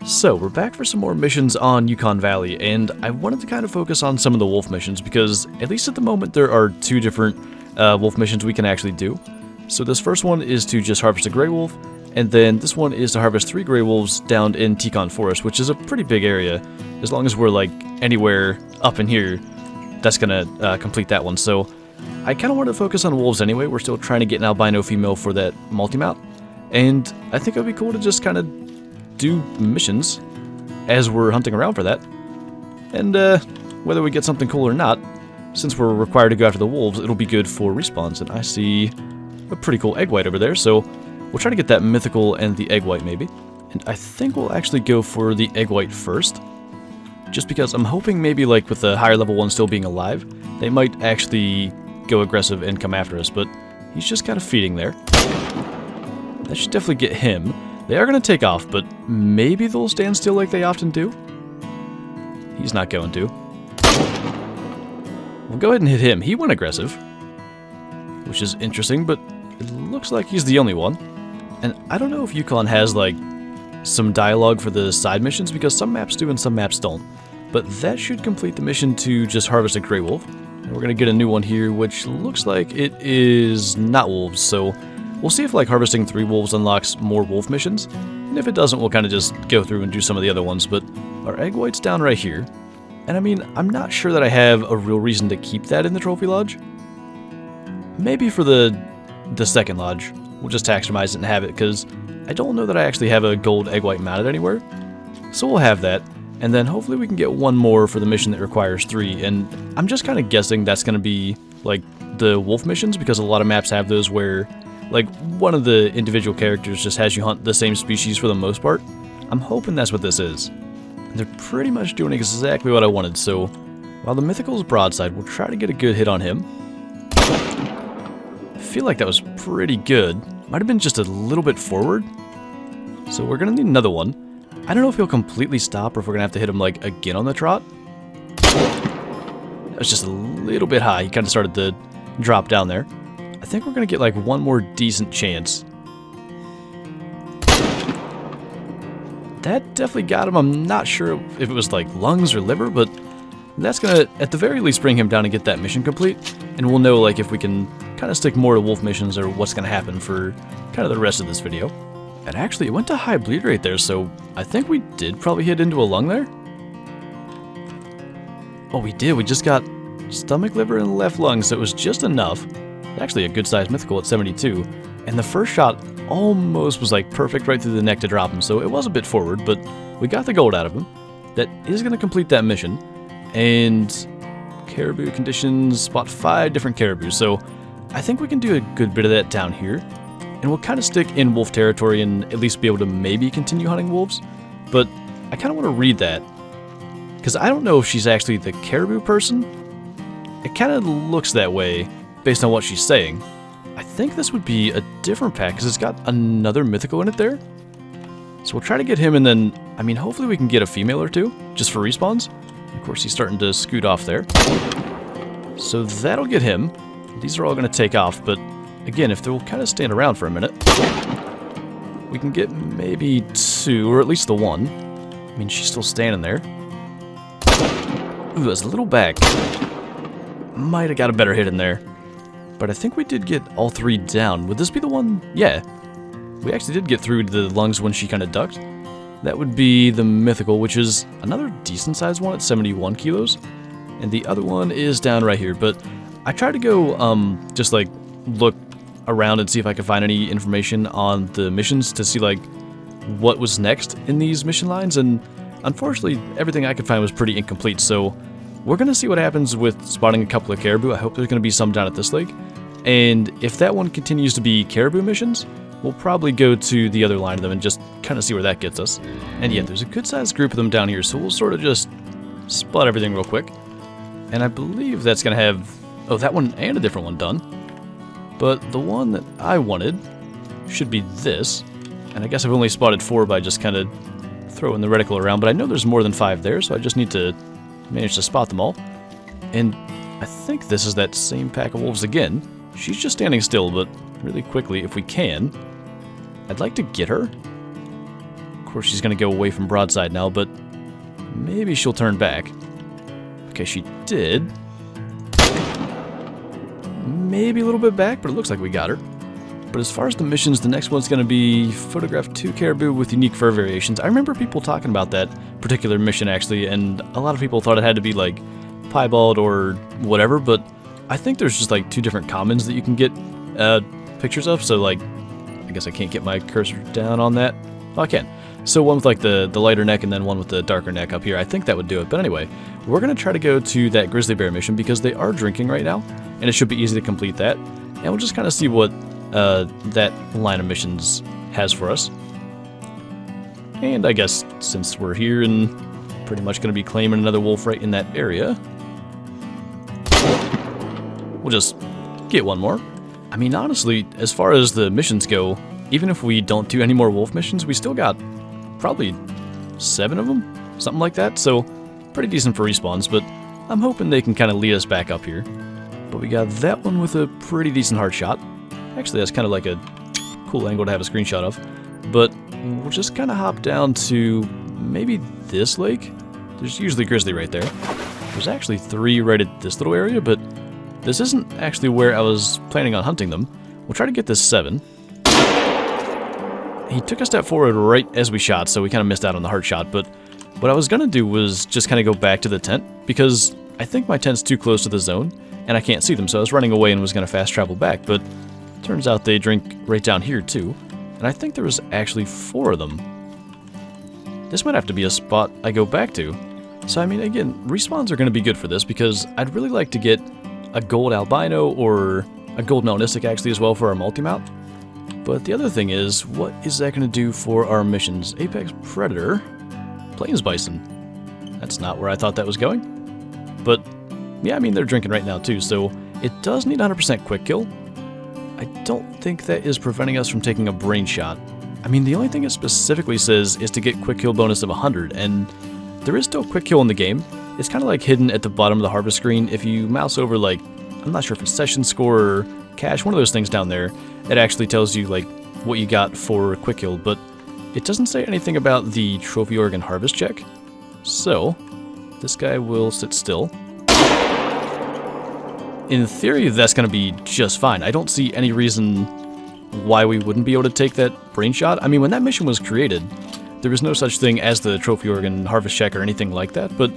So, we're back for some more missions on Yukon Valley, and I wanted to kind of focus on some of the wolf missions, because at least at the moment there are two different wolf missions we can actually do. So this first one is to just harvest a gray wolf, and then this one is to harvest 3 gray wolves down in Yukon Forest, which is a pretty big area. As long as we're like anywhere up in here, that's gonna complete that one. So I kind of wanted to focus on wolves anyway. We're still trying to get an albino female for that multi-mount, and I think it would be cool to just kind of do missions as we're hunting around for that. And whether we get something cool or not, since we're required to go after the wolves, it'll be good for respawns. And I see a pretty cool egg white over there, so we'll try to get that mythical and the egg white maybe. And I think we'll actually go for the egg white first, just because I'm hoping maybe like with the higher level one still being alive, they might actually go aggressive and come after us, but he's just kind of feeding there. That should definitely get him. They are going to take off, but maybe they'll stand still like they often do. He's not going to. We'll go ahead and hit him. He went aggressive, which is interesting, but it looks like he's the only one. And I don't know if Yukon has, like, some dialogue for the side missions, because some maps do and some maps don't. But that should complete the mission to just harvest a gray wolf. And we're going to get a new one here, which looks like it is not wolves, so we'll see if like harvesting 3 wolves unlocks more wolf missions, and if it doesn't, we'll kind of just go through and do some of the other ones. But our egg white's down right here, and I mean, I'm not sure that I have a real reason to keep that in the trophy lodge. Maybe for the second lodge, we'll just taxonomize it and have it, because I don't know that I actually have a gold egg white mounted anywhere. So we'll have that, and then hopefully we can get one more for the mission that requires 3, and I'm just kind of guessing that's going to be like the wolf missions, because a lot of maps have those where like, one of the individual characters just has you hunt the same species for the most part. I'm hoping that's what this is. They're pretty much doing exactly what I wanted, so while the Mythical's broadside, we'll try to get a good hit on him. I feel like that was pretty good. Might have been just a little bit forward. So we're going to need another one. I don't know if he'll completely stop or if we're going to have to hit him, like, again on the trot. That was just a little bit high. He kind of started to drop down there. I think we're going to get like one more decent chance. That definitely got him. I'm not sure if it was like lungs or liver, but that's going to at the very least bring him down and get that mission complete. And we'll know like if we can kind of stick more to wolf missions or what's going to happen for kind of the rest of this video. And actually it went to high bleed rate there, so I think we did probably hit into a lung there. Oh, we did. We just got stomach, liver, and left lung, so it was just enough. Actually a good sized mythical at 72, and the first shot almost was like perfect right through the neck to drop him, so it was a bit forward, but we got the gold out of him. That is going to complete that mission. And caribou conditions, spot 5 different caribou, so I think we can do a good bit of that down here, and we'll kind of stick in wolf territory and at least be able to maybe continue hunting wolves. But I kind of want to read that, because I don't know if she's actually the caribou person. It kind of looks that way based on what she's saying. I think this would be a different pack, because it's got another mythical in it there. So we'll try to get him, and then, I mean, hopefully we can get a female or 2, just for respawns. Of course, he's starting to scoot off there. So that'll get him. These are all going to take off, but again, if they'll kind of stand around for a minute, we can get maybe 2, or at least the 1. I mean, she's still standing there. Ooh, that's a little back. Might have got a better hit in there. But I think we did get all 3 down. Would this be the one? Yeah. We actually did get through the lungs when she kind of ducked. That would be the mythical, which is another decent sized one at 71 kilos. And the other one is down right here. But I tried to go just like look around and see if I could find any information on the missions to see like what was next in these mission lines. And unfortunately, everything I could find was pretty incomplete. So we're going to see what happens with spotting a couple of caribou. I hope there's going to be some down at this lake. And if that one continues to be caribou missions, we'll probably go to the other line of them and just kind of see where that gets us. And yeah, there's a good-sized group of them down here, so we'll sort of just spot everything real quick. And I believe that's going to have, oh, that one and a different one done. But the one that I wanted should be this. And I guess I've only spotted 4 by just kind of throwing the reticle around, but I know there's more than 5 there, so I just need to manage to spot them all. And I think this is that same pack of wolves again. She's just standing still, but really quickly, if we can, I'd like to get her. Of course, she's going to go away from broadside now, but maybe she'll turn back. Okay, she did. Maybe a little bit back, but it looks like we got her. But as far as the missions, the next one's going to be photograph 2 caribou with unique fur variations. I remember people talking about that particular mission, actually, and a lot of people thought it had to be, like, piebald or whatever, but I think there's just, like, 2 different commons that you can get pictures of, so, like, I guess I can't get my cursor down on that. Oh, I can. So one with, like, the lighter neck and then one with the darker neck up here. I think that would do it. But anyway, we're going to try to go to that grizzly bear mission because they are drinking right now, and it should be easy to complete that. And we'll just kind of see what that line of missions has for us. And I guess since we're here and pretty much going to be claiming another wolf right in that area, we'll just get one more. I mean, honestly, as far as the missions go, even if we don't do any more wolf missions, we still got probably 7 of them, something like that, so pretty decent for respawns, but I'm hoping they can kind of lead us back up here. But we got that one with a pretty decent hard shot. Actually, that's kind of like a cool angle to have a screenshot of. But we'll just kind of hop down to maybe this lake. There's usually grizzly right there. There's actually 3 right at this little area, but this isn't actually where I was planning on hunting them. We'll try to get this 7. He took a step forward right as we shot, so we kind of missed out on the hard shot, but what I was going to do was just kind of go back to the tent, because I think my tent's too close to the zone, and I can't see them, so I was running away and was going to fast travel back, but turns out they drink right down here too, and I think there was actually 4 of them. This might have to be a spot I go back to. So I mean, again, respawns are going to be good for this, because I'd really like to get a gold albino or a gold melanistic actually as well for our multi-mount. But the other thing is, what is that going to do for our missions? Apex Predator, Plains Bison. That's not where I thought that was going. But yeah, I mean, they're drinking right now too, so it does need 100% quick kill. I don't think that is preventing us from taking a brain shot. I mean, the only thing it specifically says is to get quick kill bonus of 100, and there is still quick kill in the game. It's kind of like hidden at the bottom of the harvest screen. If you mouse over, like, I'm not sure if it's session score or cache, one of those things down there, it actually tells you, like, what you got for quick kill, but it doesn't say anything about the trophy organ harvest check. So, this guy will sit still. In theory, that's going to be just fine. I don't see any reason why we wouldn't be able to take that brain shot. I mean, when that mission was created, there was no such thing as the trophy organ harvest check or anything like that, but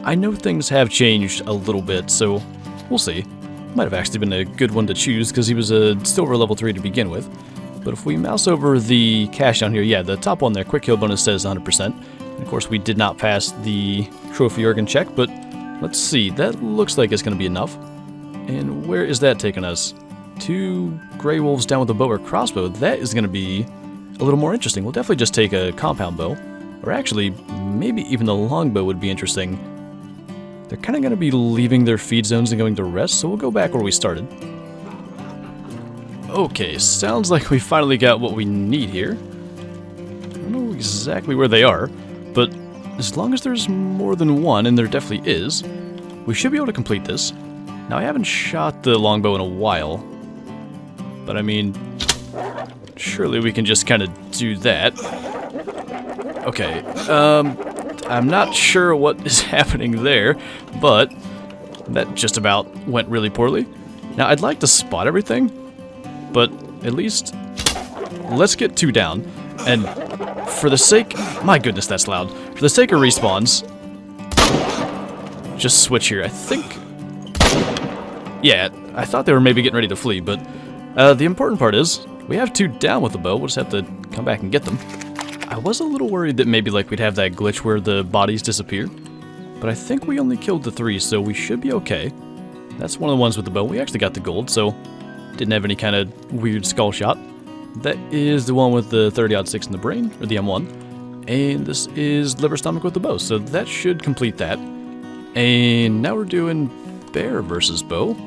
I know things have changed a little bit, so we'll see. Might have actually been a good one to choose, because he was a silver level 3 to begin with. But if we mouse over the cache down here, yeah, the top one there, quick kill bonus says 100%. And of course, we did not pass the trophy organ check, but let's see. That looks like it's going to be enough. And where is that taking us? 2 gray wolves down with a bow or crossbow. That is going to be a little more interesting. We'll definitely just take a compound bow. Or actually, maybe even the longbow would be interesting. They're kind of going to be leaving their feed zones and going to rest, so we'll go back where we started. Okay, sounds like we finally got what we need here. I don't know exactly where they are, but as long as there's more than one, and there definitely is, we should be able to complete this. Now, I haven't shot the longbow in a while, but I mean, surely we can just kind of do that. Okay, I'm not sure what is happening there, but that just about went really poorly. Now, I'd like to spot everything, but at least let's get 2 down. And for the sake... My goodness, that's loud. For the sake of respawns, just switch here. I think... Yeah, I thought they were maybe getting ready to flee, but the important part is we have 2 down with the bow. We'll just have to come back and get them. I was a little worried that maybe like we'd have that glitch where the bodies disappear, but I think we only killed the 3, so we should be okay. That's one of the ones with the bow. We actually got the gold, so didn't have any kind of weird skull shot. That is the one with the 30-06 in the brain, or the M1, and this is liver stomach with the bow, so that should complete that. And now we're doing bear versus bow.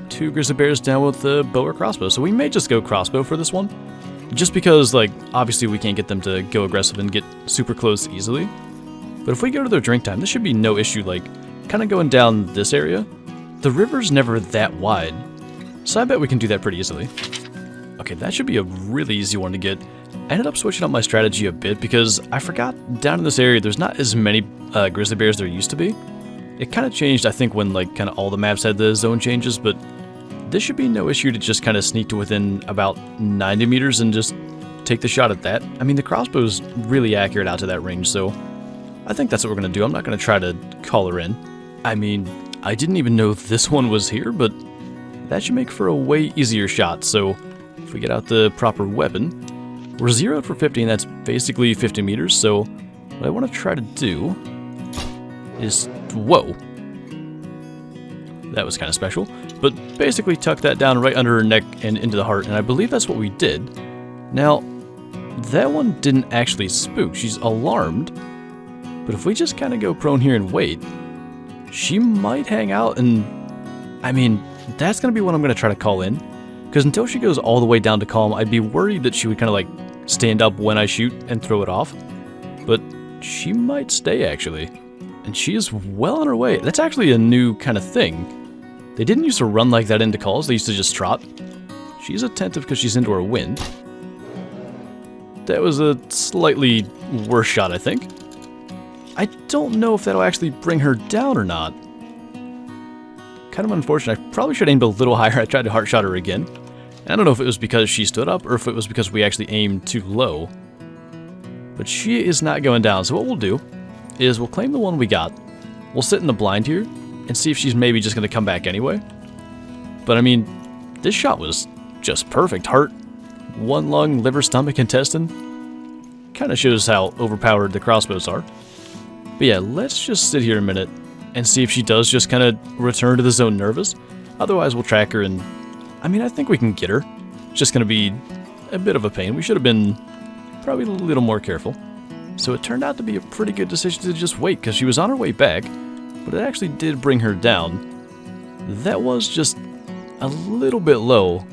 2 grizzly bears down with the bow or crossbow, so we may just go crossbow for this one. Just because, like, obviously we can't get them to go aggressive and get super close easily. But if we go to their drink time, this should be no issue, like, kind of going down this area. The river's never that wide, so I bet we can do that pretty easily. Okay, that should be a really easy one to get. I ended up switching up my strategy a bit because I forgot down in this area there's not as many grizzly bears there used to be. It kind of changed, I think, when like kind of all the maps had the zone changes, but this should be no issue to just kind of sneak to within about 90 meters and just take the shot at that. I mean, the crossbow's really accurate out to that range, so I think that's what we're going to do. I'm not going to try to call her in. I mean, I didn't even know this one was here, but that should make for a way easier shot, so if we get out the proper weapon, we're zeroed for 50, and that's basically 50 meters, so what I want to try to do is... Whoa. That was kind of special, but basically tuck that down right under her neck and into the heart, and I believe that's what we did. Now, that one didn't actually spook. She's alarmed, but if we just kind of go prone here and wait, she might hang out, and I mean, that's going to be what I'm going to try to call in, because until she goes all the way down to calm, I'd be worried that she would kind of like stand up when I shoot and throw it off, but she might stay actually, and she is well on her way. That's actually a new kind of thing. They didn't used to run like that into calls, they used to just trot. She's attentive because she's into her wind. That was a slightly worse shot, I think. I don't know if that'll actually bring her down or not. Kind of unfortunate. I probably should have aimed a little higher. I tried to heart shot her again. I don't know if it was because she stood up or if it was because we actually aimed too low. But she is not going down, so what we'll do is we'll claim the one we got. We'll sit in the blind here and see if she's maybe just going to come back anyway. But I mean, this shot was just perfect. Heart, one lung, liver, stomach, intestine. Kind of shows how overpowered the crossbows are. But yeah, let's just sit here a minute and see if she does just kind of return to the zone nervous. Otherwise, we'll track her, and I mean, I think we can get her. It's just going to be a bit of a pain. We should have been probably a little more careful. So it turned out to be a pretty good decision to just wait, because she was on her way back, but it actually did bring her down. That was just a little bit low.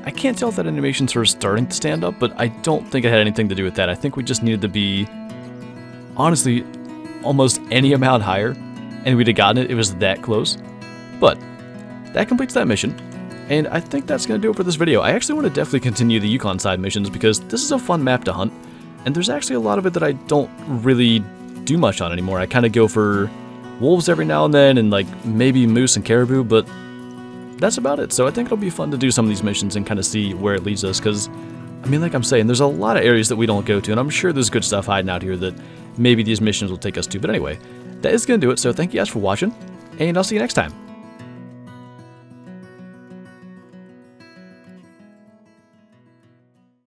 I can't tell if that animation's her starting to stand up, but I don't think it had anything to do with that. I think we just needed to be, honestly, almost any amount higher, and we'd have gotten it. It was that close. But that completes that mission, and I think that's going to do it for this video. I actually want to definitely continue the Yukon side missions because this is a fun map to hunt, and there's actually a lot of it that I don't really do much on anymore. I kind of go for wolves every now and then, and like maybe moose and caribou, but that's about it. So I think it'll be fun to do some of these missions and kind of see where it leads us, because I mean, like I'm saying, there's a lot of areas that we don't go to, and I'm sure there's good stuff hiding out here that maybe these missions will take us to. But anyway, that is going to do it, so thank you guys for watching, and I'll see you next time.